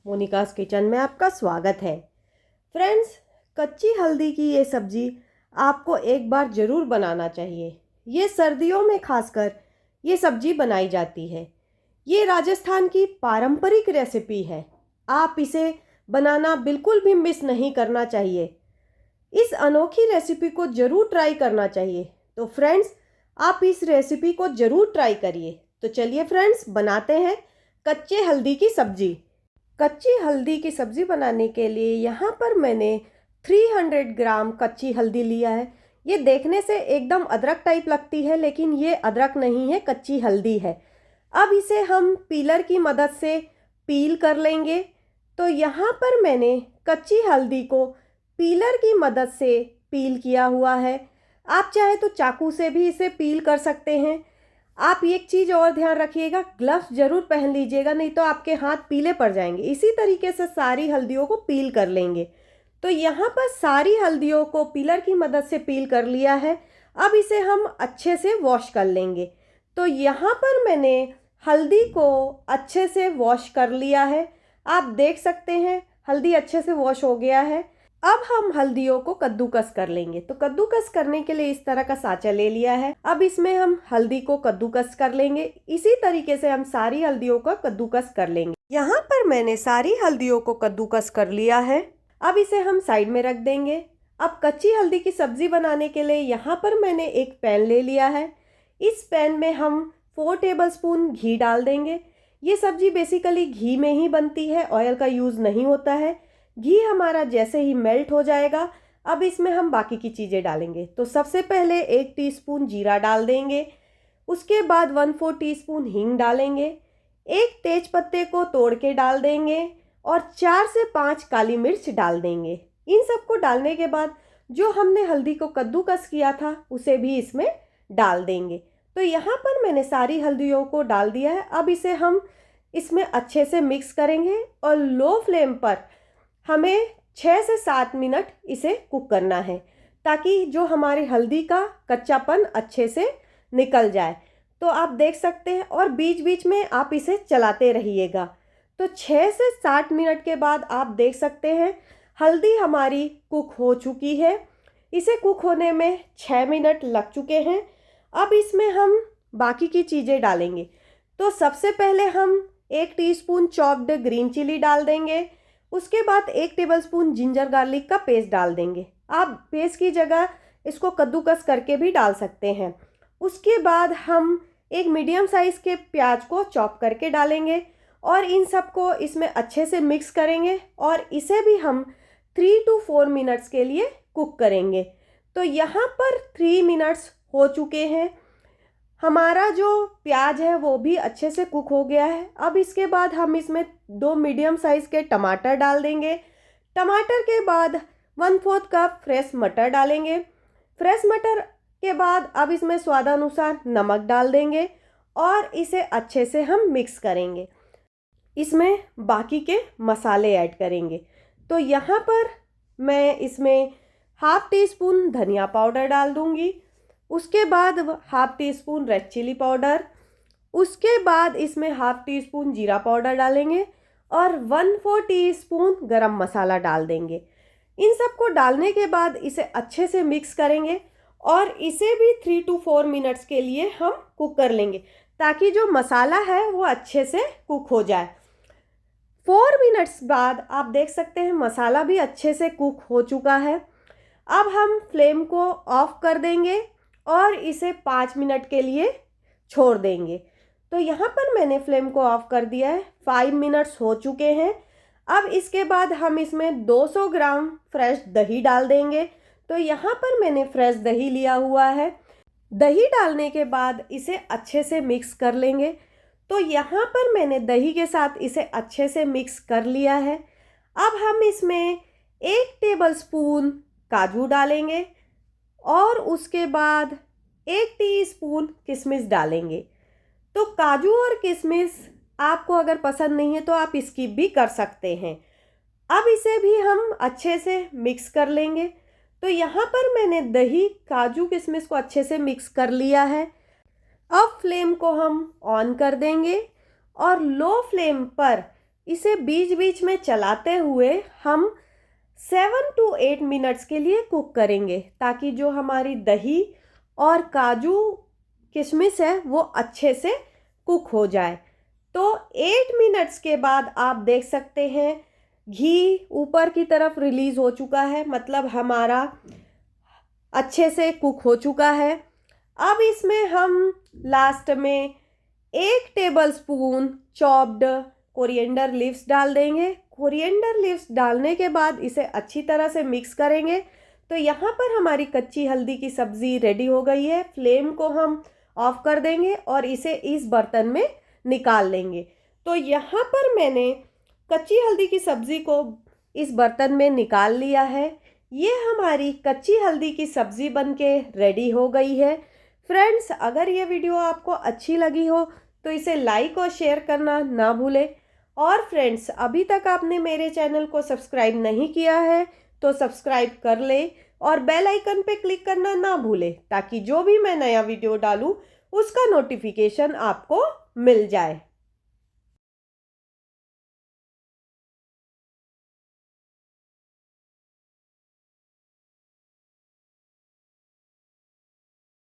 Monika's kitchen में आपका स्वागत है। फ्रेंड्स, कच्ची हल्दी की ये सब्ज़ी आपको एक बार ज़रूर बनाना चाहिए। ये सर्दियों में खासकर ये सब्ज़ी बनाई जाती है। ये राजस्थान की पारंपरिक रेसिपी है। आप इसे बनाना बिल्कुल भी मिस नहीं करना चाहिए। इस अनोखी रेसिपी को ज़रूर ट्राई करना चाहिए। तो फ्रेंड्स, आप इस रेसिपी को ज़रूर ट्राई करिए। तो चलिए फ्रेंड्स, बनाते हैं कच्चे हल्दी की सब्ज़ी। कच्ची हल्दी की सब्ज़ी बनाने के लिए यहाँ पर मैंने 300 ग्राम कच्ची हल्दी लिया है। ये देखने से एकदम अदरक टाइप लगती है, लेकिन ये अदरक नहीं है, कच्ची हल्दी है। अब इसे हम पीलर की मदद से पील कर लेंगे। तो यहाँ पर मैंने कच्ची हल्दी को पीलर की मदद से पील किया हुआ है। आप चाहे तो चाकू से भी इसे पील कर सकते हैं। आप एक चीज़ और ध्यान रखिएगा, ग्लव्स ज़रूर पहन लीजिएगा, नहीं तो आपके हाथ पीले पड़ जाएंगे। इसी तरीके से सारी हल्दियों को पील कर लेंगे। तो यहाँ पर सारी हल्दियों को पीलर की मदद से पील कर लिया है। अब इसे हम अच्छे से वॉश कर लेंगे। तो यहाँ पर मैंने हल्दी को अच्छे से वॉश कर लिया है। आप देख सकते हैं हल्दी अच्छे से वॉश हो गया है। अब हम हल्दियों को कद्दूकस कर लेंगे। तो कद्दूकस करने के लिए इस तरह का साँचा ले लिया है। अब इसमें हम हल्दी को कद्दूकस कर लेंगे। इसी तरीके से हम सारी हल्दियों का कद्दूकस कर लेंगे। यहाँ पर मैंने सारी हल्दियों को कद्दूकस कर लिया है। अब इसे हम साइड में रख देंगे। अब कच्ची हल्दी की सब्जी बनाने के लिए यहाँ पर मैंने एक पैन ले लिया है। इस पैन में हम 4 टेबलस्पून घी डाल देंगे। ये सब्जी बेसिकली घी में ही बनती है, ऑयल का यूज़ नहीं होता है। घी हमारा जैसे ही मेल्ट हो जाएगा, अब इसमें हम बाकी की चीज़ें डालेंगे। तो सबसे पहले 1 टीस्पून जीरा डाल देंगे। उसके बाद 1/4 टीस्पून हींग डालेंगे। एक तेज पत्ते को तोड़ के डाल देंगे और 4 से 5 काली मिर्च डाल देंगे। इन सबको डालने के बाद जो हमने हल्दी को कद्दूकस किया था उसे भी इसमें डाल देंगे। तो यहाँ पर मैंने सारी हल्दियों को डाल दिया है। अब इसे हम इसमें अच्छे से मिक्स करेंगे और लो फ्लेम पर हमें 6 से 7 मिनट इसे कुक करना है, ताकि जो हमारी हल्दी का कच्चापन अच्छे से निकल जाए। तो आप देख सकते हैं, और बीच बीच में आप इसे चलाते रहिएगा। तो 6 से 7 मिनट के बाद आप देख सकते हैं हल्दी हमारी कुक हो चुकी है। इसे कुक होने में 6 मिनट लग चुके हैं। अब इसमें हम बाकी की चीज़ें डालेंगे। तो सबसे पहले हम 1 टीस्पून चॉप्ड ग्रीन चिली डाल देंगे। उसके बाद 1 टेबलस्पून जिंजर गार्लिक का पेस्ट डाल देंगे। आप पेस्ट की जगह इसको कद्दूकस करके भी डाल सकते हैं। उसके बाद हम एक मीडियम साइज़ के प्याज को चॉप करके डालेंगे और इन सबको इसमें अच्छे से मिक्स करेंगे और इसे भी हम 3 to 4 मिनट्स के लिए कुक करेंगे। तो यहाँ पर 3 मिनट्स हो चुके हैं। हमारा जो प्याज है वो भी अच्छे से कुक हो गया है। अब इसके बाद हम इसमें 2 मीडियम साइज़ के टमाटर डाल देंगे। टमाटर के बाद 1/4 कप फ्रेश मटर डालेंगे। फ्रेश मटर के बाद अब इसमें स्वादानुसार नमक डाल देंगे और इसे अच्छे से हम मिक्स करेंगे। इसमें बाकी के मसाले ऐड करेंगे। तो यहाँ पर मैं इसमें 1/2 टीस्पून धनिया पाउडर डाल दूँगी। उसके बाद 1/2 टीस्पून रेड चिली पाउडर। उसके बाद इसमें 1/2 टीस्पून जीरा पाउडर डालेंगे और 1/4 टीस्पून गरम मसाला डाल देंगे। इन सबको डालने के बाद इसे अच्छे से मिक्स करेंगे और इसे भी 3 to 4 मिनट्स के लिए हम कुक कर लेंगे, ताकि जो मसाला है वो अच्छे से कुक हो जाए। 4 मिनट्स बाद आप देख सकते हैं मसाला भी अच्छे से कुक हो चुका है। अब हम फ्लेम को ऑफ कर देंगे और इसे 5 मिनट के लिए छोड़ देंगे। तो यहाँ पर मैंने फ्लेम को ऑफ कर दिया है। 5 मिनट्स हो चुके हैं। अब इसके बाद हम इसमें 200 ग्राम फ्रेश दही डाल देंगे। तो यहाँ पर मैंने फ्रेश दही लिया हुआ है। दही डालने के बाद इसे अच्छे से मिक्स कर लेंगे। तो यहाँ पर मैंने दही के साथ इसे अच्छे से मिक्स कर लिया है। अब हम इसमें 1 टेबलस्पून काजू डालेंगे और उसके बाद 1 टीस्पून किशमिश डालेंगे। तो काजू और किशमिश आपको अगर पसंद नहीं है तो आप स्किप भी कर सकते हैं। अब इसे भी हम अच्छे से मिक्स कर लेंगे। तो यहाँ पर मैंने दही, काजू, किशमिश को अच्छे से मिक्स कर लिया है। अब फ्लेम को हम ऑन कर देंगे और लो फ्लेम पर इसे बीच बीच में चलाते हुए हम 7 to 8 मिनट्स के लिए कुक करेंगे, ताकि जो हमारी दही और काजू किशमिश है वो अच्छे से कुक हो जाए। तो 8 मिनट्स के बाद आप देख सकते हैं घी ऊपर की तरफ रिलीज हो चुका है, मतलब हमारा अच्छे से कुक हो चुका है। अब इसमें हम लास्ट में 1 टेबलस्पून चॉप्ड कोरिएंडर लीव्स डाल देंगे। कोरिएंडर लीव्स डालने के बाद इसे अच्छी तरह से मिक्स करेंगे। तो यहाँ पर हमारी कच्ची हल्दी की सब्ज़ी रेडी हो गई है। फ्लेम को हम ऑफ कर देंगे और इसे इस बर्तन में निकाल लेंगे। तो यहाँ पर मैंने कच्ची हल्दी की सब्ज़ी को इस बर्तन में निकाल लिया है। ये हमारी कच्ची हल्दी की सब्ज़ी बनके रेडी हो गई है। फ्रेंड्स, अगर ये वीडियो आपको अच्छी लगी हो तो इसे लाइक और शेयर करना ना भूलें। और फ्रेंड्स, अभी तक आपने मेरे चैनल को सब्सक्राइब नहीं किया है तो सब्सक्राइब कर लें और बेल आइकन पे क्लिक करना ना भूलें, ताकि जो भी मैं नया वीडियो डालूँ उसका नोटिफिकेशन आपको मिल जाए।